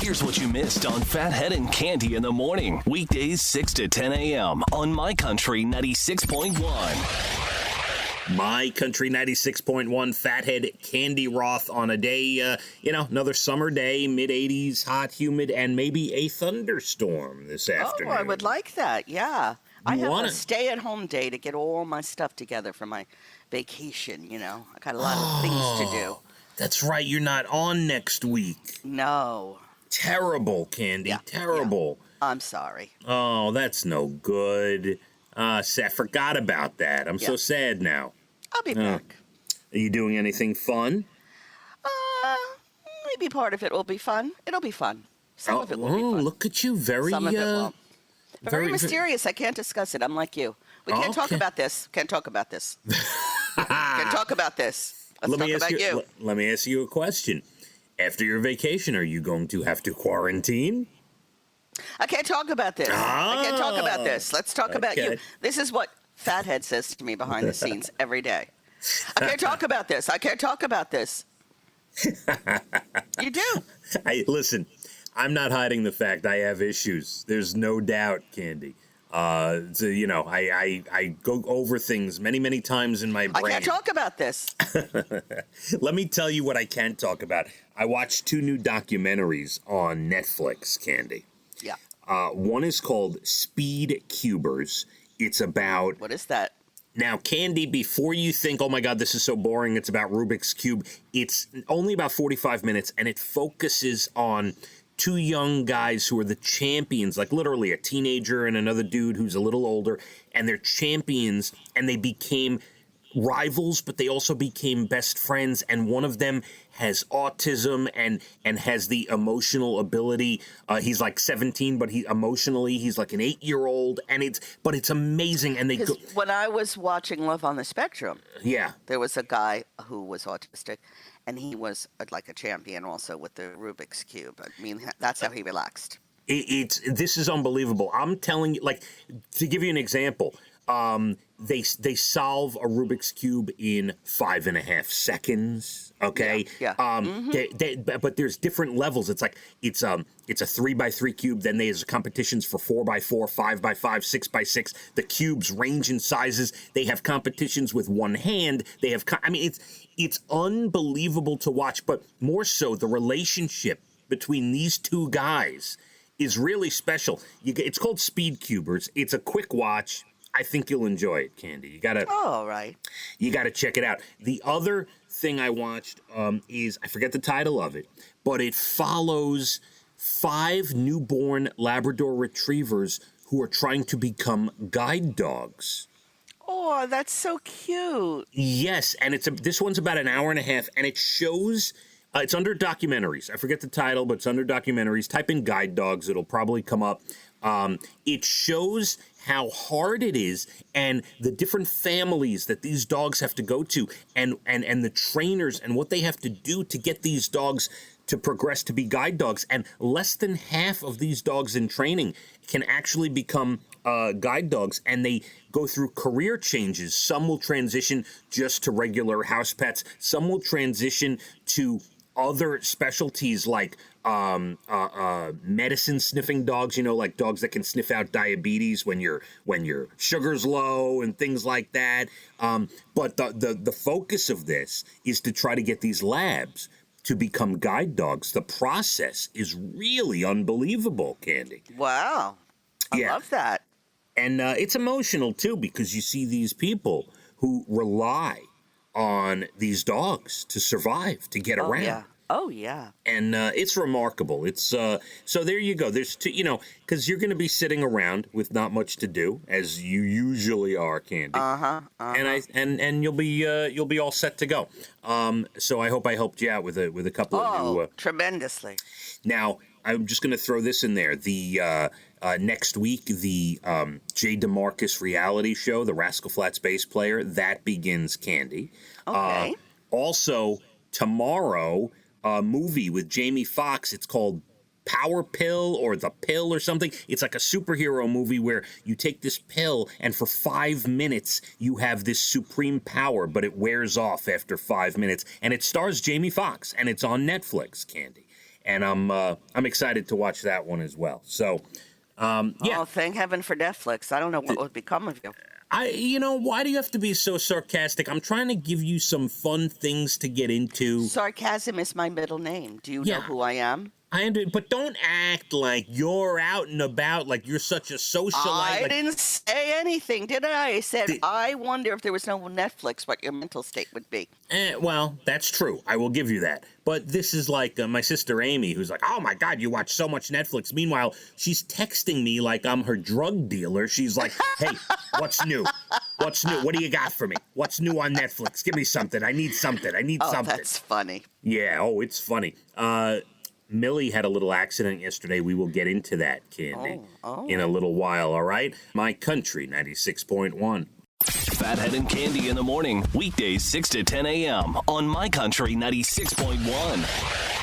Here's what you missed on Phathead and Cande in the morning. Weekdays 6 to 10 a.m. on My Country 96.1. My Country 96.1, Phathead, Cande Roth on a day, another summer day, mid-80s, hot, humid, and maybe a thunderstorm this afternoon. Oh, I would like that, yeah. I have a stay-at-home day to get all my stuff together for my vacation, I got a lot of things to do. That's right, you're not on next week. No. Terrible, Cande, terrible. Yeah. I'm sorry. Oh, that's no good. I forgot about that. I'm so sad now. I'll be back. Are you doing anything fun? Maybe part of it will be fun. It'll be fun. Some of it will be fun. Look at you. Some of it won't. Very mysterious. I can't discuss it. I'm like you. We can't talk about this. Can't talk about this. Can't talk about this. Let's talk about you. Let me ask you a question. After your vacation, are you going to have to quarantine? I can't talk about this. I can't talk about this. Let's talk about you. This is what Phathead says to me behind the scenes every day. I can't talk about this. I can't talk about this. You do. Listen, I'm not hiding the fact I have issues. There's no doubt, Cande. I go over things many, many times in my brain. I can't talk about this. Let me tell you what I can talk about. I watched 2 new documentaries on Netflix, Cande. Yeah. One is called Speed Cubers. It's about... What is that? Now, Cande, before you think, oh my God, this is so boring, it's about Rubik's Cube, it's only about 45 minutes, and it focuses on 2 young guys who are the champions, like literally a teenager and another dude who's a little older, and they're champions, and they became rivals, but they also became best friends, and one of them has autism and has the emotional ability. He's like 17, but he's like an 8-year-old, and it's amazing. And when I was watching Love on the Spectrum, there was a guy who was autistic, and he was like a champion also with the Rubik's Cube. I mean, that's how he relaxed. This is unbelievable. I'm telling you, like, to give you an example. They solve a Rubik's Cube in 5.5 seconds. Okay. But there's different levels. It's like it's a 3x3 cube. Then there's competitions for 4x4, 5x5, 6x6. The cubes range in sizes. They have competitions with one hand. They have. It's unbelievable to watch. But more so, the relationship between these 2 guys is really special. It's called Speed Cubers. It's a quick watch. I think you'll enjoy it, Cande. You gotta. Oh, all right. You gotta check it out. The other thing I watched is, I forget the title of it, but it follows 5 newborn Labrador retrievers who are trying to become guide dogs. Oh, that's so cute. Yes, and this one's about an hour and a half, and it shows. It's under documentaries. I forget the title, but it's under documentaries. Type in guide dogs; it'll probably come up. It shows how hard it is and the different families that these dogs have to go to and the trainers and what they have to do to get these dogs to progress to be guide dogs. And less than half of these dogs in training can actually become guide dogs, and they go through career changes. Some will transition just to regular house pets. Some will transition to other specialties like medicine sniffing dogs, like dogs that can sniff out diabetes when your sugar's low and things like that. But the focus of this is to try to get these labs to become guide dogs. The process is really unbelievable, Cande. Wow. I love that. And it's emotional too, because you see these people who rely on these dogs to survive, to get around. Yeah. Oh, yeah. And it's remarkable. It's so there you go. There's 2, because you're going to be sitting around with not much to do, as you usually are, Cande. And you'll be all set to go. So I hope I helped you out with a couple of new. Tremendously. Now I'm just going to throw this in there. The next week, the Jay DeMarcus reality show, the Rascal Flatts bass player, that begins, Cande. Okay. Also tomorrow. Movie with Jamie Foxx. It's called Power Pill or The Pill or something. It's like a superhero movie where you take this pill and for 5 minutes you have this supreme power, but it wears off after 5 minutes. And it stars Jamie Foxx, and it's on Netflix, Cande. and I'm excited to watch that one as well. So, yeah. Oh, thank heaven for Netflix. I don't know what would become of you. Why do you have to be so sarcastic? I'm trying to give you some fun things to get into. Sarcasm is my middle name. Do you know who I am? But don't act like you're out and about, like you're such a socialite. I didn't say anything, did I? I said, I wonder if there was no Netflix, what your mental state would be. Well, that's true. I will give you that. But this is like my sister Amy, who's like, oh my God, you watch so much Netflix. Meanwhile, she's texting me like I'm her drug dealer. She's like, hey, what's new? What's new? What do you got for me? What's new on Netflix? Give me something. I need something. Oh, that's funny. Yeah, it's funny. Millie had a little accident yesterday. We will get into that, Candy, in a little while, all right? My Country 96.1. Phathead and Cande in the morning, weekdays 6 to 10 a.m. on My Country 96.1.